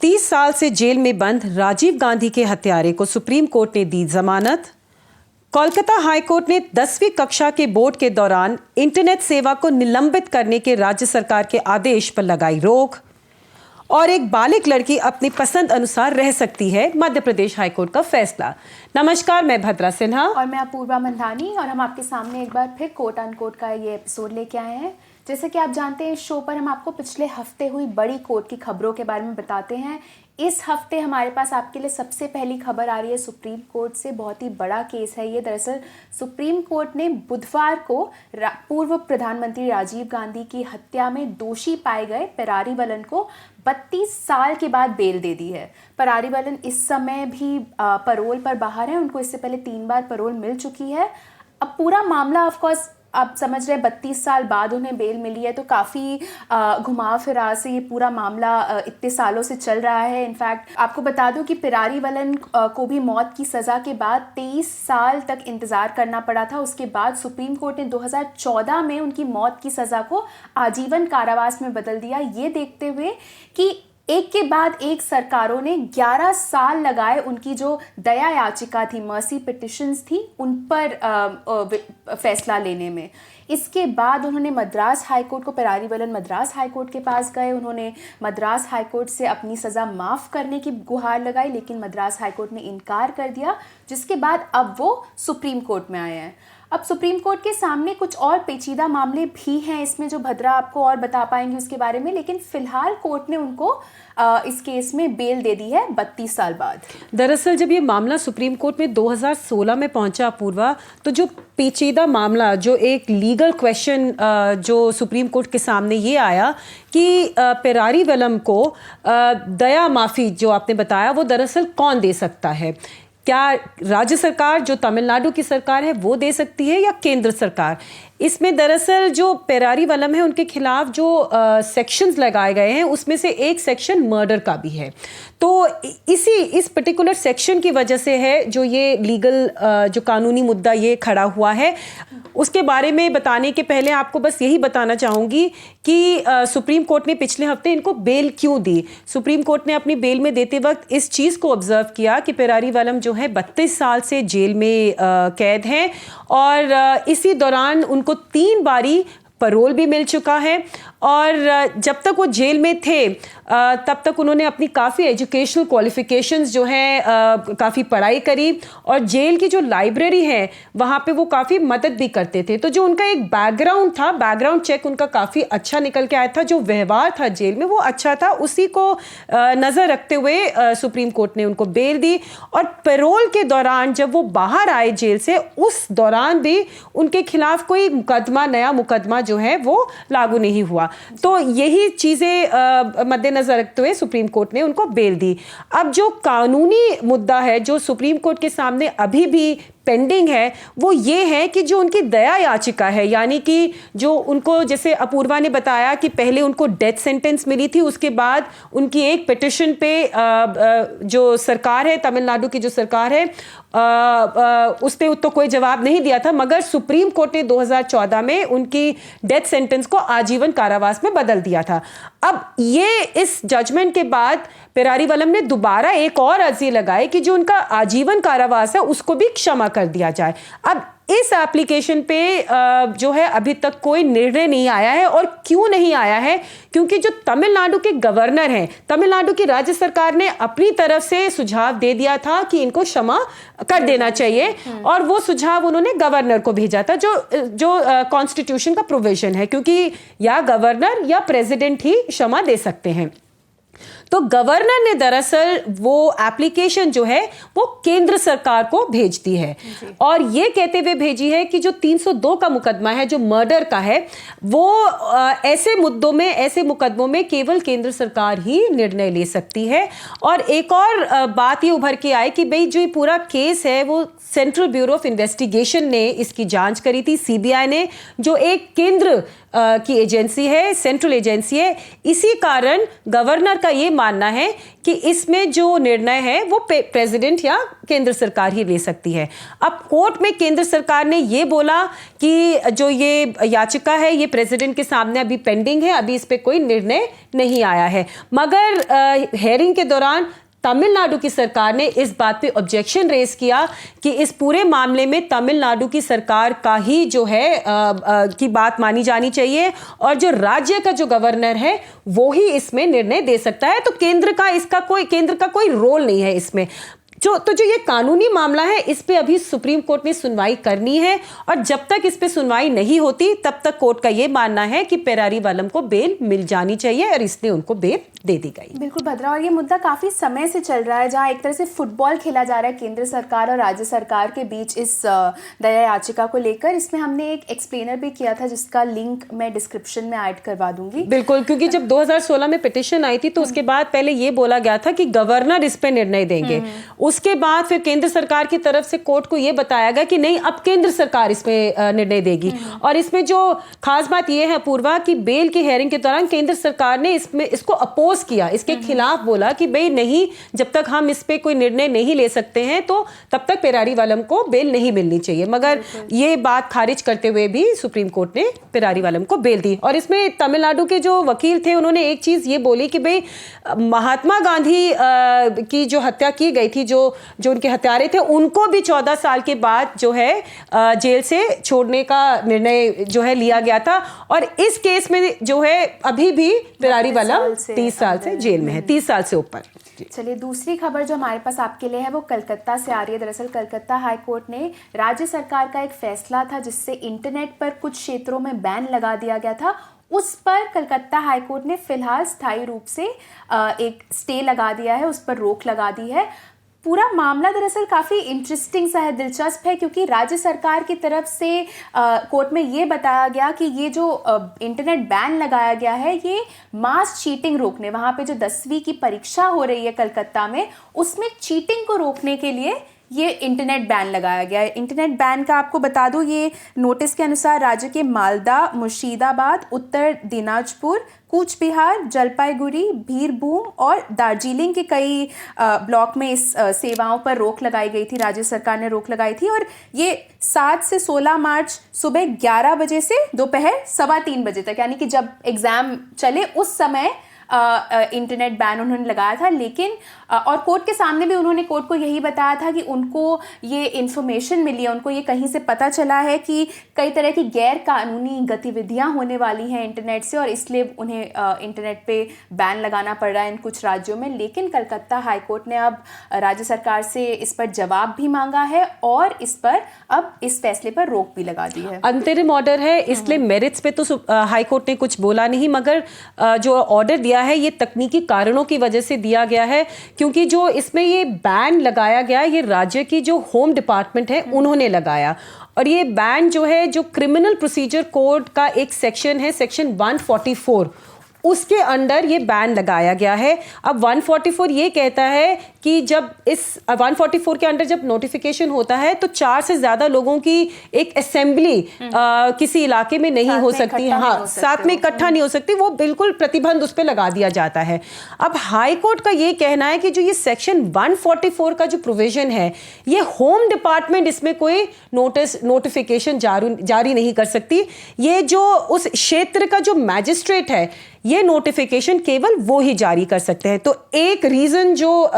30 साल से जेल में बंद राजीव गांधी के हत्यारे को सुप्रीम कोर्ट ने दी जमानत। कोलकाता हाई कोर्ट ने 10वीं कक्षा के बोर्ड के दौरान इंटरनेट सेवा को निलंबित करने के राज्य सरकार के आदेश पर लगाई रोक। और एक बालिग लड़की अपनी पसंद अनुसार रह सकती है, मध्य प्रदेश हाईकोर्ट का फैसला। नमस्कार, मैं भद्रा सिन्हा और मैं अपूर्वा मंधानी और हम आपके सामने एक बार फिर कोट अनकोट का ये एपिसोड लेके आए हैं। जैसे कि आप जानते हैं, इस शो पर हम आपको पिछले हफ्ते हुई बड़ी कोर्ट की खबरों के बारे में बताते हैं। इस हफ्ते हमारे पास आपके लिए सबसे पहली खबर आ रही है सुप्रीम कोर्ट से। बहुत ही बड़ा केस है ये। दरअसल सुप्रीम कोर्ट ने बुधवार को पूर्व प्रधानमंत्री राजीव गांधी की हत्या में दोषी पाए गए परारीवलन को 32 साल के बाद बेल दे दी है। परारीवलन इस समय भी पैरोल पर बाहर है। उनको इससे पहले 3 बार पैरोल मिल चुकी है। अब पूरा मामला ऑफकोर्स आप समझ रहे हैं, 32 साल बाद उन्हें बेल मिली है, तो काफ़ी घुमाव फिराव से ये पूरा मामला इतने सालों से चल रहा है। इनफैक्ट आपको बता दूं कि परारीवलन को भी मौत की सज़ा के बाद 23 साल तक इंतज़ार करना पड़ा था। उसके बाद सुप्रीम कोर्ट ने 2014 में उनकी मौत की सज़ा को आजीवन कारावास में बदल दिया। ये देखते हुए कि एक के बाद एक सरकारों ने 11 साल लगाए उनकी जो दया याचिका थी, मर्सी पिटिशंस थी, उन पर फैसला लेने में। इसके बाद उन्होंने मद्रास हाईकोर्ट को, परारीवलन मद्रास हाईकोर्ट के पास गए। उन्होंने मद्रास हाईकोर्ट से अपनी सज़ा माफ़ करने की गुहार लगाई, लेकिन मद्रास हाईकोर्ट ने इनकार कर दिया, जिसके बाद अब वो सुप्रीम कोर्ट में आए हैं। अब सुप्रीम कोर्ट के सामने कुछ और पेचीदा मामले भी हैं इसमें, जो भद्रा आपको और बता पाएंगे उसके बारे में, लेकिन फिलहाल कोर्ट ने उनको इस केस में बेल दे दी है 32 साल बाद। दरअसल जब ये मामला सुप्रीम कोर्ट में 2016 में पहुंचा पूर्वा, तो जो पेचीदा मामला, जो एक लीगल क्वेश्चन जो सुप्रीम कोर्ट के सामने ये आया कि परारीवलन को दया माफ़ी जो आपने बताया, वो दरअसल कौन दे सकता है? क्या राज्य सरकार, जो तमिलनाडु की सरकार है, वो दे सकती है या केंद्र सरकार? इसमें दरअसल जो परारीवलन है उनके खिलाफ जो सेक्शंस लगाए गए हैं, उसमें से एक सेक्शन मर्डर का भी है। तो इस पर्टिकुलर सेक्शन की वजह से है जो ये लीगल जो कानूनी मुद्दा ये खड़ा हुआ है। उसके बारे में बताने के पहले आपको बस यही बताना चाहूँगी कि सुप्रीम कोर्ट ने पिछले हफ्ते इनको बेल क्यों दी। सुप्रीम कोर्ट ने अपनी बेल में देते वक्त इस चीज़ को ऑब्जर्व किया कि परारीवलन जो है 32 साल से जेल में कैद हैं और इसी दौरान उनको 3 बारी पैरोल भी मिल चुका है। और जब तक वो जेल में थे तब तक उन्होंने अपनी काफ़ी एजुकेशनल क्वालिफिकेशंस जो हैं काफ़ी पढ़ाई करी, और जेल की जो लाइब्रेरी है वहाँ पे वो काफ़ी मदद भी करते थे। तो जो उनका एक बैकग्राउंड था, बैकग्राउंड चेक उनका काफ़ी अच्छा निकल के आया था। जो व्यवहार था जेल में वो अच्छा था। उसी को नज़र रखते हुए सुप्रीम कोर्ट ने उनको बेल दी। और पैरोल के दौरान जब वो बाहर आए जेल से, उस दौरान भी उनके खिलाफ कोई मुकदमा, नया मुकदमा जो है वो लागू नहीं हुआ। तो यही चीज़ें मद्देनजर रखते हुए सुप्रीम कोर्ट ने उनको बेल दी। अब जो कानूनी मुद्दा है जो सुप्रीम कोर्ट के सामने अभी भी पेंडिंग है, वो ये है कि जो उनकी दया याचिका है, यानी कि जो उनको, जैसे अपूर्वा ने बताया कि पहले उनको डेथ सेंटेंस मिली थी, उसके बाद उनकी एक पिटिशन पे जो सरकार है, तमिलनाडु की जो सरकार है, उसने तो कोई जवाब नहीं दिया था, मगर सुप्रीम कोर्ट ने 2014 में उनकी डेथ सेंटेंस को आजीवन कारावास में बदल दिया था। अब ये इस जजमेंट के बाद परारीवलन ने दोबारा एक और अर्जी लगाई कि जो उनका आजीवन कारावास है उसको भी क्षमा कर दिया जाए। अब इस एप्लीकेशन पे जो है अभी तक कोई निर्णय नहीं आया है। और क्यों नहीं आया है? क्योंकि जो तमिलनाडु के गवर्नर हैं, तमिलनाडु की राज्य सरकार ने अपनी तरफ से सुझाव दे दिया था कि इनको क्षमा कर देना चाहिए, और वो सुझाव उन्होंने गवर्नर को भेजा था, जो कॉन्स्टिट्यूशन का प्रोविजन है, क्योंकि या गवर्नर या प्रेसिडेंट ही क्षमा दे सकते हैं। तो गवर्नर ने दरअसल वो एप्लीकेशन जो है वो केंद्र सरकार को भेज दी है, और ये कहते हुए भेजी है कि जो 302 का मुकदमा है, जो मर्डर का है, वो ऐसे मुद्दों में, ऐसे मुकदमों में केवल केंद्र सरकार ही निर्णय ले सकती है। और एक और बात ये उभर के आई कि भाई जो ये पूरा केस है वो सेंट्रल ब्यूरो ऑफ इन्वेस्टिगेशन ने इसकी जांच करी थी, सीबीआई ने, जो एक केंद्र की एजेंसी है, सेंट्रल एजेंसी है। इसी कारण गवर्नर का ये मानना है कि इसमें जो निर्णय है वो प्रेसिडेंट या केंद्र सरकार ही ले सकती है। अब कोर्ट में केंद्र सरकार ने ये बोला कि जो ये याचिका है ये प्रेसिडेंट के सामने अभी पेंडिंग है, अभी इस पे कोई निर्णय नहीं आया है। मगर हेयरिंग के दौरान तमिलनाडु की सरकार ने इस बात पे ऑब्जेक्शन रेज किया कि इस पूरे मामले में तमिलनाडु की सरकार का ही जो है की बात मानी जानी चाहिए और जो राज्य का जो गवर्नर है वो ही इसमें निर्णय दे सकता है। तो केंद्र का कोई रोल नहीं है इसमें। तो जो ये कानूनी मामला है इस पे अभी सुप्रीम कोर्ट ने सुनवाई करनी है और जब तक इस पे सुनवाई नहीं होती तब तक कोर्ट का ये मानना है कि पेरारीवालम को बेल मिल जानी चाहिए और इसलिए उनको बेल दे दी गई। बिल्कुल भद्रा, और ये मुद्दा काफी समय से चल रहा है जहां एक तरह से फुटबॉल खेला जा रहा है केंद्र सरकार और राज्य सरकार के बीच इस दया याचिका को लेकर। इसमें हमने एक एक्सप्लेनर भी किया था जिसका लिंक मैं डिस्क्रिप्शन में ऐड करवा दूंगी। बिल्कुल, क्योंकि जब 2016 में पिटीशन आई थी तो उसके बाद पहले ये बोला गया था कि गवर्नर इस पे निर्णय देंगे, उसके बाद फिर केंद्र सरकार की तरफ से कोर्ट को यह बताया गया कि नहीं अब केंद्र सरकार इसमें निर्णय देगी। और इसमें जो खास बात यह है पूर्वा कि बेल की हेयरिंग के दौरान केंद्र सरकार ने इसको अपोज किया, इसके खिलाफ बोला कि भाई नहीं, जब तक हम इस पे कोई निर्णय नहीं ले सकते हैं तो तब तक पेरारीवालम को बेल नहीं मिलनी चाहिए। मगर ये बात खारिज करते हुए भी सुप्रीम कोर्ट ने पेरारीवालम को बेल दी। और इसमें तमिलनाडु के जो वकील थे उन्होंने एक चीज ये बोली कि भाई महात्मा गांधी की जो हत्या की गई थी, जो उनके हत्यारे थे उनको भी 14 साल के बाद जो है जेल से छोड़ने का निर्णय जो है लिया गया था। और इस केस में जो है अभी भी पेरारीवालम 30 साल से जेल में है, 30 साल से ऊपर। चलिए, दूसरी खबर जो हमारे पास आपके लिए है वो कलकत्ता से आ रही है। दरअसल कलकत्ता हाई कोर्ट ने राज्य सरकार का एक फैसला था जिससे इंटरनेट पर कुछ क्षेत्रों में बैन लगा दिया गया था, उस पर कलकत्ता हाई कोर्ट ने फिलहाल स्थायी रूप से एक स्टे लगा दिया है, उस पर रोक लगा दी है। पूरा मामला दरअसल काफ़ी इंटरेस्टिंग सा है, दिलचस्प है, क्योंकि राज्य सरकार की तरफ से कोर्ट में ये बताया गया कि ये जो इंटरनेट बैन लगाया गया है ये मास चीटिंग रोकने, वहाँ पे जो 10वीं की परीक्षा हो रही है कलकत्ता में उसमें चीटिंग को रोकने के लिए ये इंटरनेट बैन लगाया गया है। इंटरनेट बैन का आपको बता दूं, ये नोटिस के अनुसार राज्य के मालदा, मुर्शिदाबाद, उत्तर दिनाजपुर, कूच बिहार, जलपाईगुड़ी, बीरभूम और दार्जिलिंग के कई ब्लॉक में इस सेवाओं पर रोक लगाई गई थी। राज्य सरकार ने रोक लगाई थी और ये 7 से 16 मार्च सुबह 11 बजे से दोपहर 3:15 बजे तक, यानी कि जब एग्जाम चले उस समय इंटरनेट बैन उन्होंने लगाया था। लेकिन और कोर्ट के सामने भी उन्होंने कोर्ट को यही बताया था कि उनको ये इन्फॉर्मेशन मिली है, उनको ये कहीं से पता चला है कि कई तरह की गैर कानूनी गतिविधियां होने वाली हैं इंटरनेट से और इसलिए उन्हें इंटरनेट पे बैन लगाना पड़ रहा है इन कुछ राज्यों में। लेकिन कलकत्ता हाई कोर्ट ने अब राज्य सरकार से इस पर जवाब भी मांगा है और इस पर अब इस फैसले पर रोक भी लगा दी है। अंतरिम ऑर्डर है, इसलिए मेरिट्स पे तो हाई कोर्ट ने कुछ बोला नहीं, मगर जो ऑर्डर दिया है ये तकनीकी कारणों की वजह से दिया गया है, क्योंकि जो इसमें ये बैन लगाया गया ये राज्य की जो होम डिपार्टमेंट है उन्होंने लगाया। और ये बैन जो है जो क्रिमिनल प्रोसीजर कोड का एक सेक्शन है, सेक्शन 144, उसके अंडर ये बैन लगाया गया है। अब 144 ये कहता है कि जब इस 144 के अंडर जब नोटिफिकेशन होता है तो 4 से ज्यादा लोगों की एक असेंबली किसी इलाके में नहीं हो सकती, हाँ साथ में इकट्ठा नहीं हो सकती, वो बिल्कुल प्रतिबंध उस पर लगा दिया जाता है। अब हाई कोर्ट का ये कहना है कि जो ये सेक्शन 144 का जो प्रोविजन है ये होम डिपार्टमेंट इसमें कोई नोटिफिकेशन जारी नहीं कर सकती। ये जो उस क्षेत्र का जो मैजिस्ट्रेट है ये नोटिफिकेशन केवल वो ही जारी कर सकते हैं। तो एक रीजन जो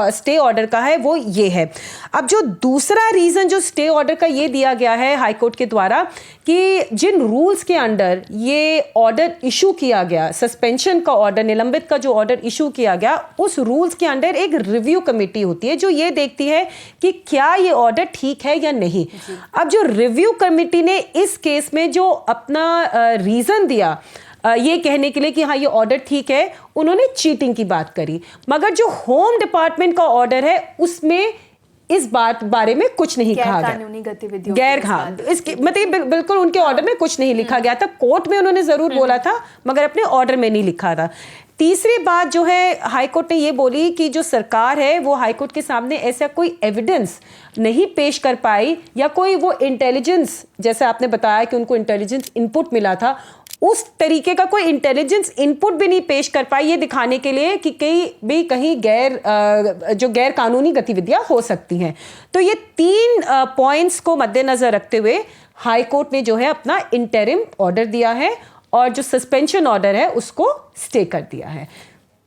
स्टे ऑर्डर का है वो ये है। अब जो दूसरा रीजन जो स्टे ऑर्डर का ये दिया गया है हाई कोर्ट के द्वारा कि जिन रूल्स के अंडर ये ऑर्डर इशू किया गया, सस्पेंशन का ऑर्डर, निलंबित का जो ऑर्डर इशू किया गया, उस रूल्स के अंडर एक रिव्यू कमेटी होती है जो ये देखती है कि क्या ये ऑर्डर ठीक है या नहीं। अब जो रिव्यू कमेटी ने इस केस में जो अपना रीजन दिया ये कहने के लिए कि हाँ ये ऑर्डर ठीक है, उन्होंने चीटिंग की बात करी, मगर जो होम डिपार्टमेंट का ऑर्डर है उसमें इस बात बारे में कुछ नहीं कहा गया। कानूनी गतिविधियों हाँ, इसके मतलब बिल्कुल उनके ऑर्डर में कुछ नहीं लिखा गया था। कोर्ट में उन्होंने जरूर बोला था मगर अपने ऑर्डर में नहीं लिखा था। तीसरी बात जो है हाई कोर्ट ने ये बोली कि जो सरकार है वो हाई कोर्ट के सामने ऐसा कोई एविडेंस नहीं पेश कर पाई या कोई वो इंटेलिजेंस, जैसे आपने बताया कि उनको इंटेलिजेंस इनपुट मिला था, उस तरीके का कोई इंटेलिजेंस इनपुट भी नहीं पेश कर पाई ये दिखाने के लिए कि कहीं जो गैर कानूनी गतिविधियां हो सकती हैं। तो ये 3 पॉइंट्स को मद्देनजर रखते हुए हाई कोर्ट ने जो है अपना इंटरिम ऑर्डर दिया है और जो सस्पेंशन ऑर्डर है उसको स्टे कर दिया है।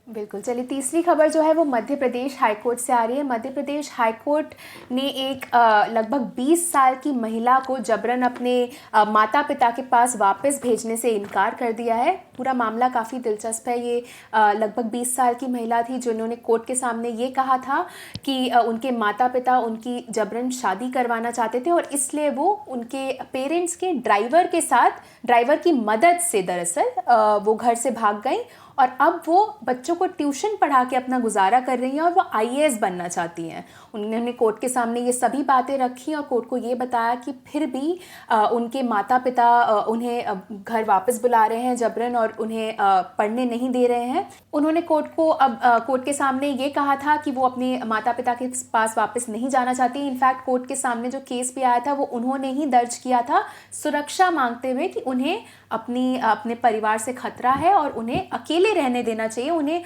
बिल्कुल। चलिए, तीसरी खबर जो है वो मध्य प्रदेश हाईकोर्ट से आ रही है। मध्य प्रदेश हाईकोर्ट ने एक लगभग 20 साल की महिला को जबरन अपने माता पिता के पास वापस भेजने से इनकार कर दिया है। पूरा मामला काफ़ी दिलचस्प है। ये लगभग 20 साल की महिला थी जिन्होंने कोर्ट के सामने ये कहा था कि उनके माता पिता उनकी जबरन शादी करवाना चाहते थे और इसलिए वो उनके पेरेंट्स के ड्राइवर की मदद से दरअसल वो घर से भाग गई और अब वो बच्चों को ट्यूशन पढ़ा के अपना गुजारा कर रही हैं और वो आईएएस बनना चाहती हैं। उन्होंने कोर्ट के सामने ये सभी बातें रखी और कोर्ट को ये बताया कि फिर भी उनके माता पिता उन्हें घर वापस बुला रहे हैं जबरन और उन्हें पढ़ने नहीं दे रहे हैं। उन्होंने कोर्ट के सामने ये कहा था कि वो अपने माता पिता के पास वापस नहीं जाना चाहती। इनफैक्ट कोर्ट के सामने जो केस भी आया था वो उन्होंने ही दर्ज किया था, सुरक्षा मांगते हुए कि उन्हें अपने परिवार से खतरा है और उन्हें अकेले रहने देना चाहिए। उन्हें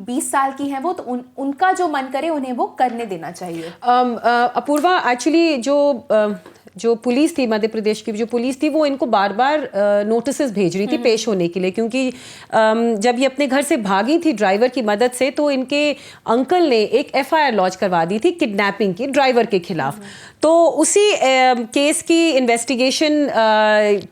20 साल की हैं वो, तो उनका जो मन करे उन्हें वो करने देना चाहिए। अपूर्वा, एक्चुअली जो पुलिस थी, मध्य प्रदेश की जो पुलिस थी, वो इनको बार बार नोटिसेस भेज रही थी पेश होने के लिए, क्योंकि जब ये अपने घर से भागी थी ड्राइवर की मदद से तो इनके अंकल ने एक एफआईआर लॉन्च करवा दी थी किडनैपिंग की ड्राइवर के खिलाफ। तो उसी केस की इन्वेस्टिगेशन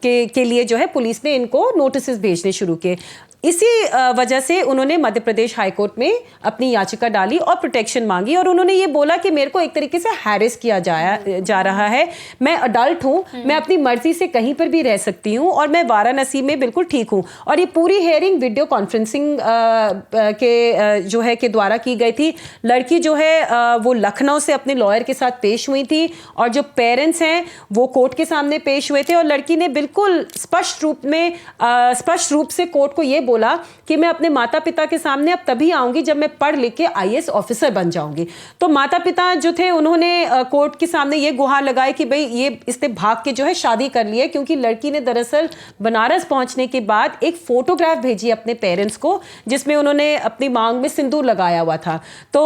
के लिए जो है पुलिस ने इनको नोटिसेस भेजने शुरू किए। इसी वजह से उन्होंने मध्य प्रदेश हाईकोर्ट में अपनी याचिका डाली और प्रोटेक्शन मांगी और उन्होंने ये बोला कि मेरे को एक तरीके से हैरेस किया जा रहा है। मैं अडल्ट हूँ, मैं अपनी मर्जी से कहीं पर भी रह सकती हूँ और मैं वाराणसी में बिल्कुल ठीक हूँ। और ये पूरी हेयरिंग वीडियो कॉन्फ्रेंसिंग के द्वारा की गई थी। लड़की जो है वो लखनऊ से अपने लॉयर के साथ पेश हुई थी और जो पेरेंट्स हैं वो कोर्ट के सामने पेश हुए थे और लड़की ने बिल्कुल स्पष्ट रूप से कोर्ट को ये बोला कि मैं अपने माता पिता के सामने अब तभी आऊंगी जब मैं पढ़ लिख के आईएएस ऑफिसर बन जाऊंगी। तो माता पिता जो थे उन्होंने कोर्ट के सामने ये गुहार लगाई कि भाई इसने भाग के जो है शादी कर ली है, क्योंकि लड़की ने दरअसल बनारस पहुंचने के बाद एक फोटोग्राफ भेजी अपने पेरेंट्स को जिसमें उन्होंने अपनी मांग में सिंदूर लगाया हुआ था। तो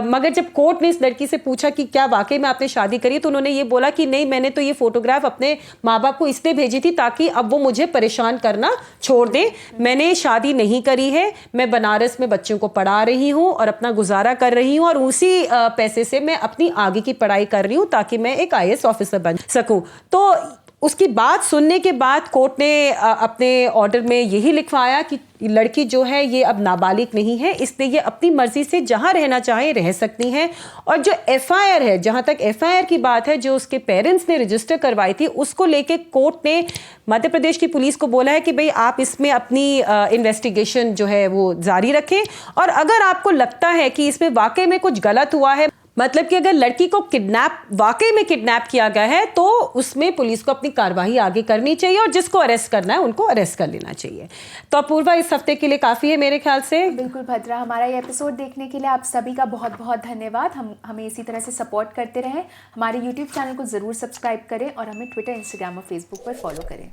मगर जब कोर्ट ने इस लड़की से पूछा कि क्या वाकई में आपने शादी करी, तो उन्होंने ये बोला कि नहीं, मैंने तो ये फोटोग्राफ अपने माँ बाप को इसलिए भेजी थी ताकि अब वो मुझे परेशान करना छोड़ दें। मैंने शादी नहीं करी है, मैं बनारस में बच्चों को पढ़ा रही हूँ और अपना गुजारा कर रही हूँ और उसी पैसे से मैं अपनी आगे की पढ़ाई कर रही हूँ ताकि मैं एक आईएएस ऑफिसर बन सकूं। तो उसकी बात सुनने के बाद कोर्ट ने अपने ऑर्डर में यही लिखवाया कि लड़की जो है ये अब नाबालिग नहीं है, इसलिए ये अपनी मर्जी से जहां रहना चाहे रह सकती हैं। और जो एफआईआर है, जहां तक एफआईआर की बात है, जो उसके पेरेंट्स ने रजिस्टर करवाई थी, उसको लेके कोर्ट ने मध्य प्रदेश की पुलिस को बोला है कि भाई आप इसमें अपनी इन्वेस्टिगेशन जो है वो जारी रखें और अगर आपको लगता है कि इसमें वाकई में कुछ गलत हुआ है, मतलब कि अगर लड़की को वाकई में किडनैप किया गया है, तो उसमें पुलिस को अपनी कार्रवाई आगे करनी चाहिए और जिसको अरेस्ट करना है उनको अरेस्ट कर लेना चाहिए। तो अपूर्वा, इस हफ्ते के लिए काफ़ी है मेरे ख्याल से। बिल्कुल भद्रा, हमारा ये एपिसोड देखने के लिए आप सभी का बहुत बहुत धन्यवाद। हमें इसी तरह से सपोर्ट करते रहें। हमारे यूट्यूब चैनल को ज़रूर सब्सक्राइब करें और हमें ट्विटर, इंस्टाग्राम और फेसबुक पर फॉलो करें।